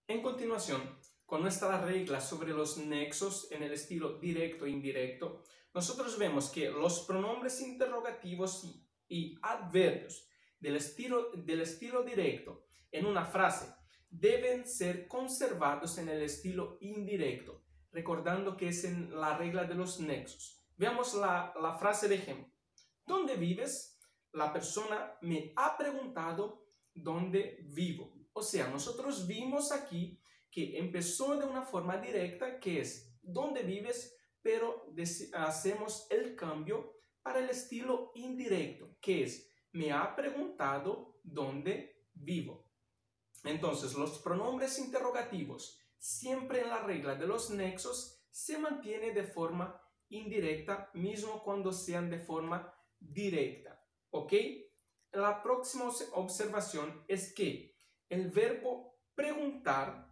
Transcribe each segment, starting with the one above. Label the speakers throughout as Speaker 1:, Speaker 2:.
Speaker 1: En continuación, con nuestra regla sobre los nexos en el estilo directo e indirecto, nosotros vemos que los pronombres interrogativos y adverbios del estilo directo en una frase deben ser conservados en el estilo indirecto, recordando que es en la regla de los nexos. Veamos la frase de ejemplo. ¿Dónde vives? La persona me ha preguntado dónde vivo. O sea, nosotros vimos aquí que empezó de una forma directa, que es ¿dónde vives? Pero hacemos el cambio para el estilo indirecto, que es me ha preguntado dónde vivo. Entonces, los pronombres interrogativos, siempre en la regla de los nexos, se mantienen de forma indirecta, mismo cuando sean de forma directa. ¿Ok? La próxima observación es que el verbo preguntar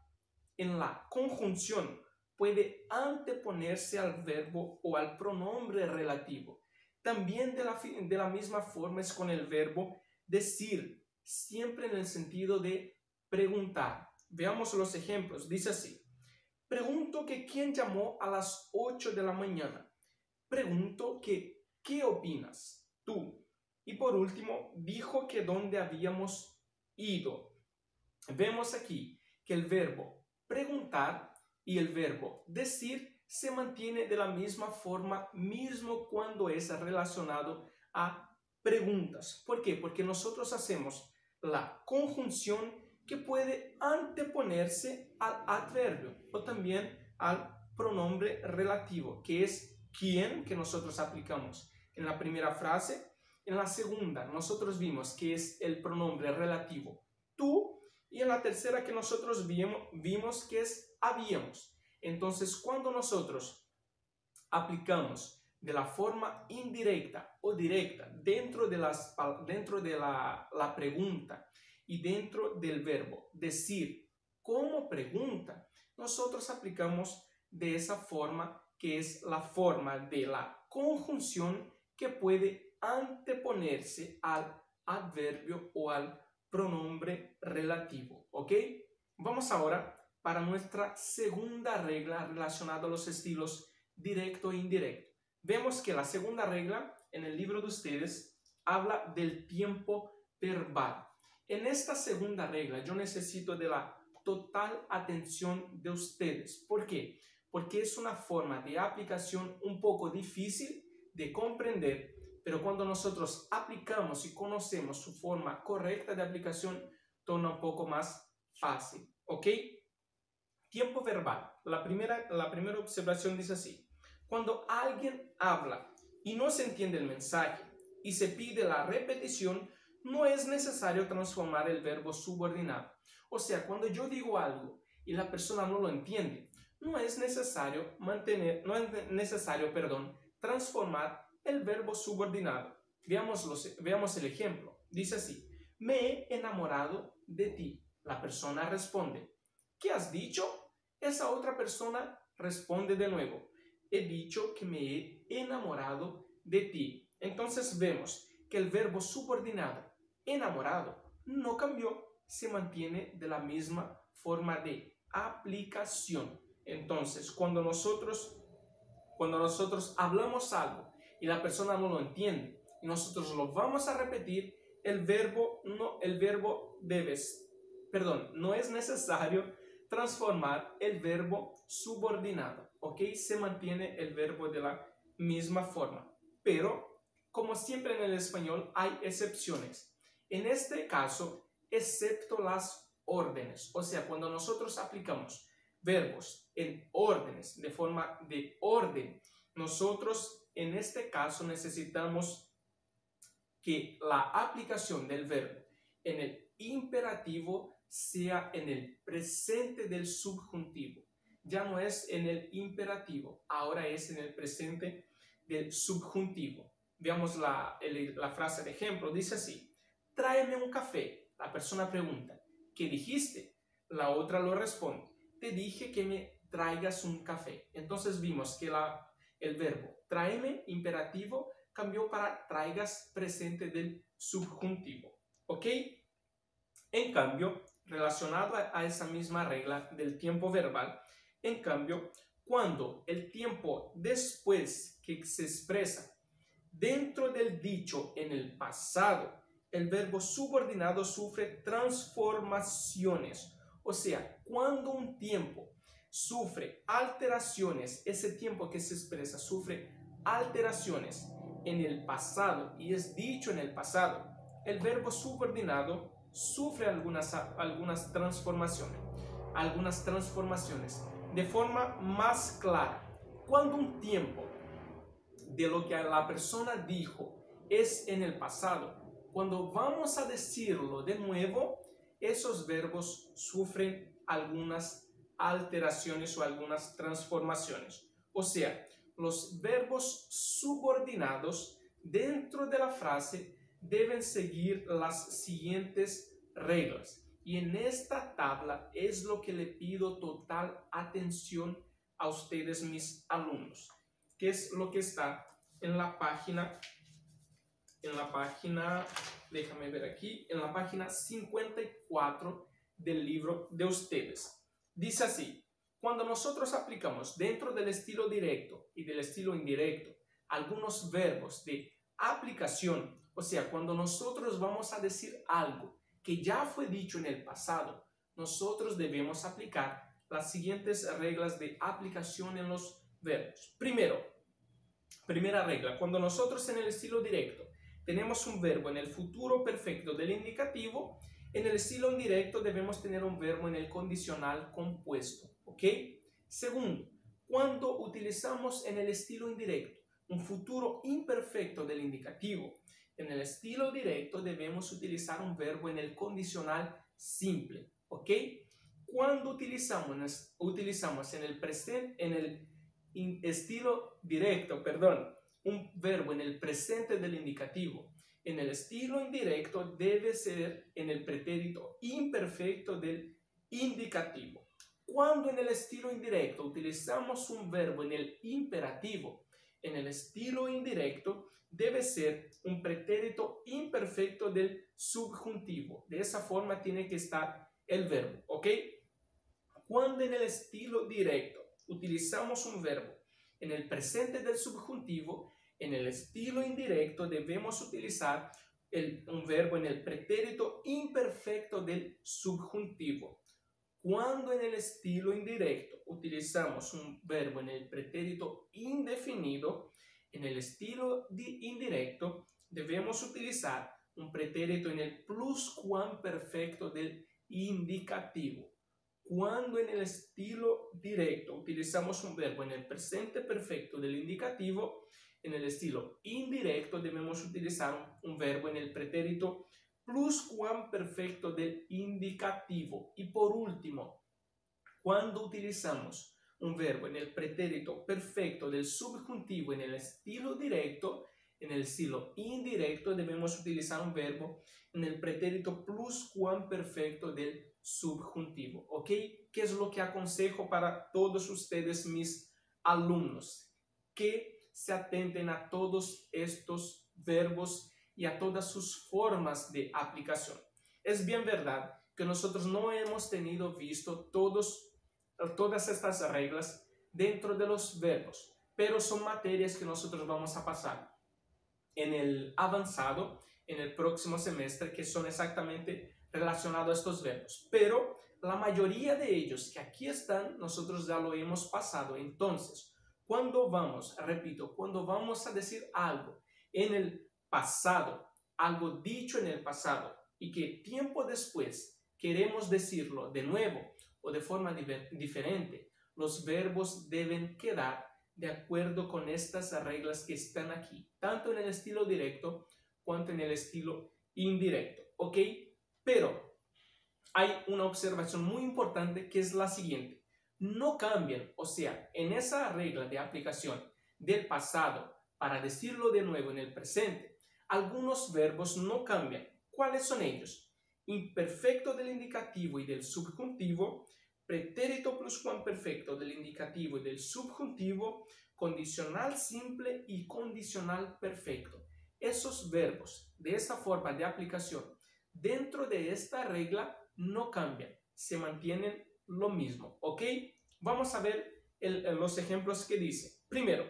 Speaker 1: en la conjunción puede anteponerse al verbo o al pronombre relativo. También de la misma forma es con el verbo decir, siempre en el sentido de preguntar. Veamos los ejemplos. Dice así: pregunto que quién llamó a las 8 de la mañana. Pregunto que ¿qué opinas tú? Y por último, dijo que dónde habíamos ido. Vemos aquí que el verbo preguntar y el verbo decir se mantiene de la misma forma, mismo cuando es relacionado a preguntas. ¿Por qué? Porque nosotros hacemos la conjunción que puede anteponerse al adverbio o también al pronombre relativo, que es quién, que nosotros aplicamos en la primera frase. En la segunda, nosotros vimos que es el pronombre relativo tú, y en la tercera que nosotros vimos que es habíamos. Entonces, cuando nosotros aplicamos de la forma indirecta o directa dentro de la pregunta y dentro del verbo decir como pregunta, nosotros aplicamos de esa forma que es la forma de la conjunción que puede anteponerse al adverbio o al pronombre relativo, ¿ok? Vamos ahora para nuestra segunda regla relacionada a los estilos directo e indirecto. Vemos que la segunda regla en el libro de ustedes habla del tiempo verbal. En esta segunda regla yo necesito de la total atención de ustedes. ¿Por qué? Porque es una forma de aplicación un poco difícil de comprender, pero cuando nosotros aplicamos y conocemos su forma correcta de aplicación, torna un poco más fácil, ¿ok? Tiempo verbal. La primera observación dice así: cuando alguien habla y no se entiende el mensaje y se pide la repetición, no es necesario transformar el verbo subordinado. O sea, cuando yo digo algo y la persona no lo entiende, no es necesario transformar el verbo subordinado. Veamos el ejemplo. Dice así: me he enamorado de ti. La persona responde: ¿qué has dicho? Esa otra persona responde de nuevo: he dicho que me he enamorado de ti. Entonces vemos que el verbo subordinado, enamorado, no cambió, se mantiene de la misma forma de aplicación. Entonces, cuando nosotros hablamos algo y la persona no lo entiende y nosotros lo vamos a repetir, no es necesario transformar el verbo subordinado, ¿ok? Se mantiene el verbo de la misma forma. Pero, como siempre en el español, hay excepciones. En este caso, excepto las órdenes. O sea, cuando nosotros aplicamos verbos en órdenes, de forma de orden, nosotros en este caso necesitamos que la aplicación del verbo en el imperativo sea en el presente del subjuntivo. Ya no es en el imperativo, ahora es en el presente del subjuntivo. Veamos la frase de ejemplo. Dice así: tráeme un café. La persona pregunta: ¿qué dijiste? La otra lo responde: te dije que me traigas un café. Entonces vimos que el verbo tráeme, imperativo, cambió para traigas, presente del subjuntivo. ¿Ok? En cambio, relacionado a esa misma regla del tiempo verbal. En cambio, cuando el tiempo después que se expresa dentro del dicho en el pasado, el verbo subordinado sufre transformaciones. O sea, cuando un tiempo sufre alteraciones, ese tiempo que se expresa sufre alteraciones en el pasado y es dicho en el pasado, el verbo subordinado sufre algunas transformaciones de forma más clara. Cuando un tiempo de lo que la persona dijo es en el pasado, cuando vamos a decirlo de nuevo, esos verbos sufren algunas alteraciones o algunas transformaciones. O sea, los verbos subordinados dentro de la frase deben seguir las siguientes reglas. Y en esta tabla es lo que le pido total atención a ustedes, mis alumnos, que es lo que está en la página, déjame ver aquí, en la página 54 del libro de ustedes. Dice así: cuando nosotros aplicamos dentro del estilo directo y del estilo indirecto algunos verbos de aplicación, o sea, cuando nosotros vamos a decir algo que ya fue dicho en el pasado, nosotros debemos aplicar las siguientes reglas de aplicación en los verbos. Primera regla: cuando nosotros en el estilo directo tenemos un verbo en el futuro perfecto del indicativo, en el estilo indirecto debemos tener un verbo en el condicional compuesto, ¿ok? Segundo, cuando utilizamos en el estilo indirecto un futuro imperfecto del indicativo, en el estilo directo debemos utilizar un verbo en el condicional simple, ¿ok? Cuando utilizamos en el presente, en el estilo directo, un verbo en el presente del indicativo, en el estilo indirecto debe ser en el pretérito imperfecto del indicativo. Cuando en el estilo indirecto utilizamos un verbo en el imperativo, en el estilo indirecto debe ser un pretérito imperfecto del subjuntivo. De esa forma tiene que estar el verbo, ¿ok? Cuando en el estilo directo utilizamos un verbo en el presente del subjuntivo, en el estilo indirecto debemos utilizar un verbo en el pretérito imperfecto del subjuntivo. Cuando en el estilo indirecto utilizamos un verbo en el pretérito indefinido, en el estilo indirecto debemos utilizar un pretérito en el pluscuamperfecto del indicativo. Cuando en el estilo directo utilizamos un verbo en el presente perfecto del indicativo, en el estilo indirecto debemos utilizar un verbo en el pretérito pluscuamperfecto del indicativo. Y por último, cuando utilizamos un verbo en el pretérito perfecto del subjuntivo en el estilo directo, en el estilo indirecto debemos utilizar un verbo en el pretérito pluscuamperfecto del subjuntivo, ¿ok? ¿Qué es lo que aconsejo para todos ustedes, mis alumnos? Que se atenten a todos estos verbos y a todas sus formas de aplicación. Es bien verdad que nosotros no hemos visto todas estas reglas dentro de los verbos, pero son materias que nosotros vamos a pasar en el avanzado, en el próximo semestre, que son exactamente relacionados a estos verbos. Pero la mayoría de ellos que aquí están, nosotros ya lo hemos pasado. Entonces, cuando vamos a decir algo en el pasado, algo dicho en el pasado, y que tiempo después queremos decirlo de nuevo o de forma diferente, los verbos deben quedar de acuerdo con estas reglas que están aquí, tanto en el estilo directo cuanto en el estilo indirecto, ¿ok? Pero hay una observación muy importante que es la siguiente: no cambian, o sea, en esa regla de aplicación del pasado para decirlo de nuevo en el presente, algunos verbos no cambian. ¿Cuáles son ellos? Imperfecto del indicativo y del subjuntivo, pretérito pluscuamperfecto del indicativo y del subjuntivo, condicional simple y condicional perfecto. Esos verbos de esa forma de aplicación dentro de esta regla no cambian, se mantienen lo mismo, ¿ok? Vamos a ver los ejemplos que dice. Primero,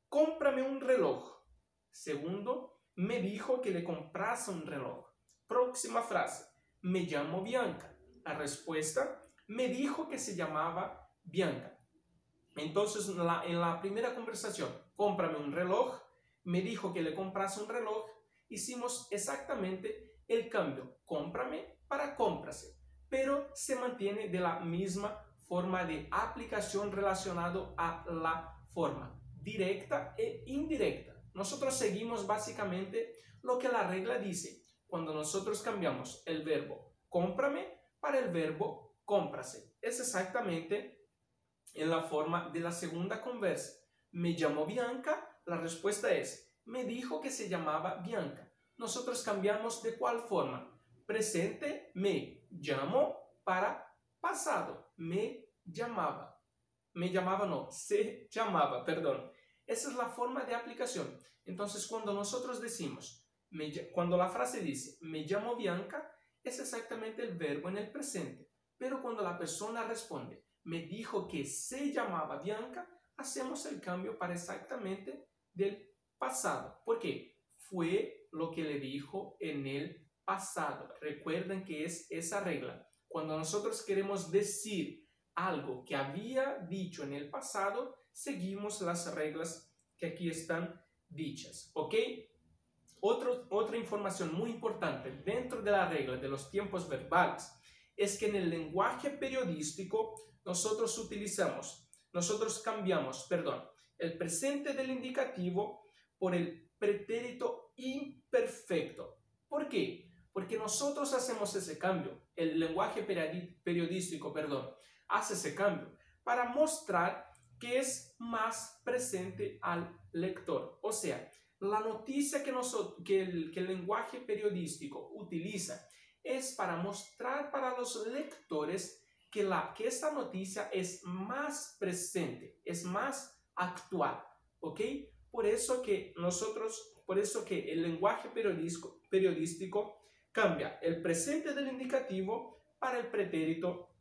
Speaker 1: cómprame un reloj. Segundo, me dijo que le comprase un reloj. Próxima frase, me llamo Bianca. La respuesta, me dijo que se llamaba Bianca. Entonces, en la primera conversación, cómprame un reloj, me dijo que le comprase un reloj, hicimos exactamente el cambio, cómprame para cómprase, pero se mantiene de la misma forma de aplicación relacionado a la forma directa e indirecta. Nosotros seguimos básicamente lo que la regla dice cuando nosotros cambiamos el verbo cómprame para el verbo cómprase. Es exactamente en la forma de la segunda conversa. Me llamo Bianca, la respuesta es, me dijo que se llamaba Bianca. Nosotros cambiamos de cuál forma. Presente, me llamo, para pasado, me llamaba. Me llamaba no, se llamaba, perdón. Esa es la forma de aplicación. Entonces, cuando nosotros decimos, cuando la frase dice, me llamo Bianca, es exactamente el verbo en el presente. Pero cuando la persona responde, me dijo que se llamaba Bianca, hacemos el cambio para exactamente del pasado. ¿Por qué? Fue lo que le dijo en el pasado. Recuerden que es esa regla. Cuando nosotros queremos decir algo que había dicho en el pasado, seguimos las reglas que aquí están dichas. ¿Ok? Otra información muy importante dentro de la regla de los tiempos verbales es que en el lenguaje periodístico nosotros cambiamos, el presente del indicativo por el pretérito imperfecto. ¿Por qué? Porque nosotros hacemos ese cambio, el lenguaje periodístico, hace ese cambio para mostrar que es más presente al lector. O sea, la noticia que el lenguaje periodístico utiliza es para mostrar para los lectores que esta noticia es más presente, es más actual, ¿ok? Por eso que el lenguaje periodístico cambia el presente del indicativo para el pretérito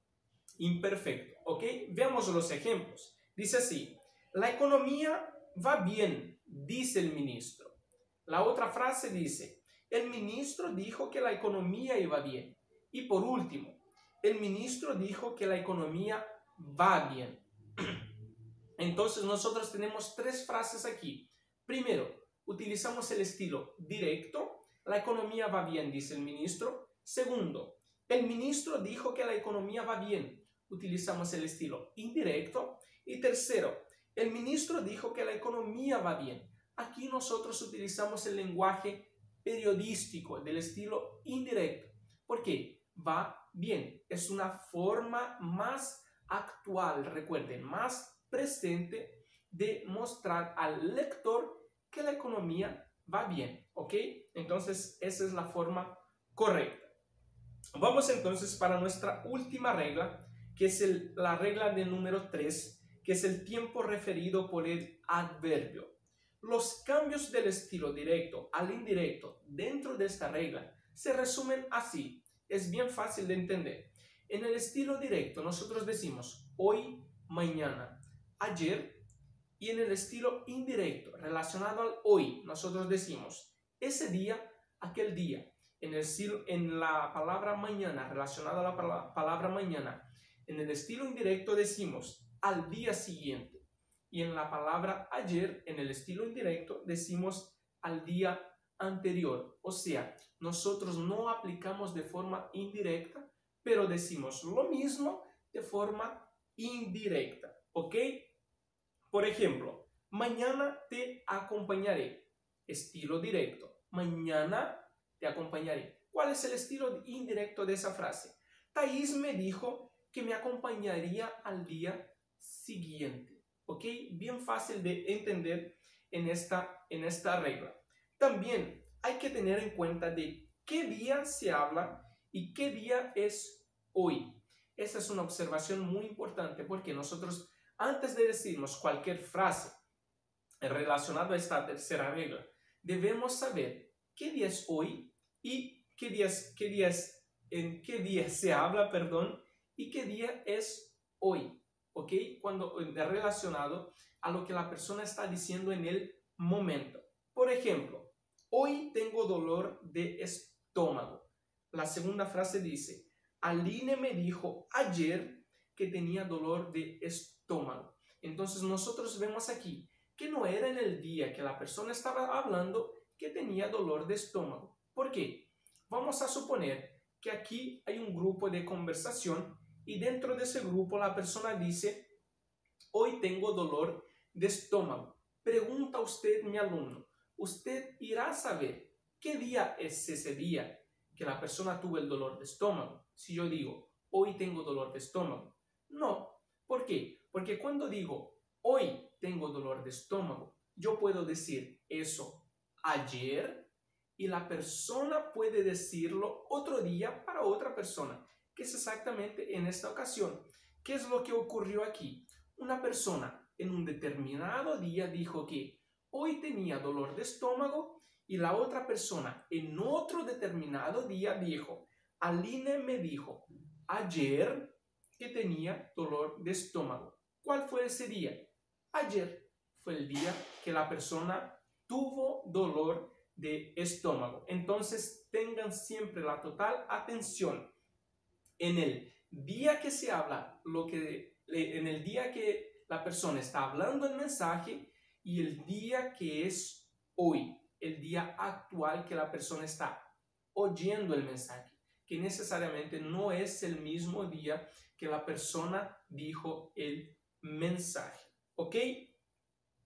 Speaker 1: imperfecto, ¿ok? Veamos los ejemplos. Dice así, la economía va bien, dice el ministro. La otra frase dice, el ministro dijo que la economía iba bien. Y por último, el ministro dijo que la economía va bien. Entonces nosotros tenemos tres frases aquí. Primero, utilizamos el estilo directo. La economía va bien, dice el ministro. Segundo, el ministro dijo que la economía va bien. Utilizamos el estilo indirecto. Y tercero, el ministro dijo que la economía va bien. Aquí nosotros utilizamos el lenguaje periodístico del estilo indirecto. ¿Por qué? Va bien. Es una forma más actual, recuerden, más presente de mostrar al lector que la economía va bien. ¿Ok? Entonces, esa es la forma correcta. Vamos entonces para nuestra última regla, que es la regla de número 3, que es el tiempo referido por el adverbio. Los cambios del estilo directo al indirecto dentro de esta regla se resumen así. Es bien fácil de entender. En el estilo directo nosotros decimos hoy, mañana, ayer. Y en el estilo indirecto relacionado al hoy nosotros decimos ese día, aquel día. En la palabra mañana, relacionada a la palabra mañana, en el estilo indirecto decimos al día siguiente. Y en la palabra ayer, en el estilo indirecto, decimos al día anterior. O sea, nosotros no aplicamos de forma indirecta, pero decimos lo mismo de forma indirecta. ¿Ok? Por ejemplo, mañana te acompañaré. Estilo directo. Mañana te acompañaré. ¿Cuál es el estilo indirecto de esa frase? Thais me dijo que me acompañaría al día siguiente. ¿Ok? Bien fácil de entender en esta regla. También hay que tener en cuenta de qué día se habla y qué día es hoy. Esa es una observación muy importante porque nosotros, antes de decirnos cualquier frase relacionada a esta tercera regla, debemos saber qué día es hoy y qué día es en qué día se habla, perdón, y qué día es hoy, ¿ok? Cuando relacionado a lo que la persona está diciendo en el momento. Por ejemplo, hoy tengo dolor de estómago. La segunda frase dice, Aline me dijo ayer que tenía dolor de estómago. Entonces nosotros vemos aquí que no era en el día que la persona estaba hablando que tenía dolor de estómago. ¿Por qué? Vamos a suponer que aquí hay un grupo de conversación y dentro de ese grupo la persona dice, hoy tengo dolor de estómago. Pregunta usted, mi alumno, ¿usted irá a saber qué día es ese día que la persona tuvo el dolor de estómago? Si yo digo, hoy tengo dolor de estómago. No. ¿Por qué? Porque cuando digo, hoy tengo dolor de estómago, yo puedo decir eso ayer y la persona puede decirlo otro día para otra persona, que es exactamente en esta ocasión. ¿Qué es lo que ocurrió aquí? Una persona en un determinado día dijo que hoy tenía dolor de estómago y la otra persona en otro determinado día dijo, Aline me dijo ayer que tenía dolor de estómago. ¿Cuál fue ese día? Ayer fue el día que la persona tuvo dolor de estómago. Entonces tengan siempre la total atención en el día que se habla, en el día que la persona está hablando el mensaje y el día que es hoy, el día actual que la persona está oyendo el mensaje, que necesariamente no es el mismo día que la persona dijo el mensaje. ¿Ok?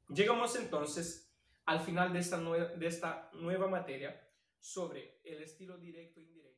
Speaker 1: Llegamos entonces al final de esta nueva materia sobre el estilo directo e indirecto.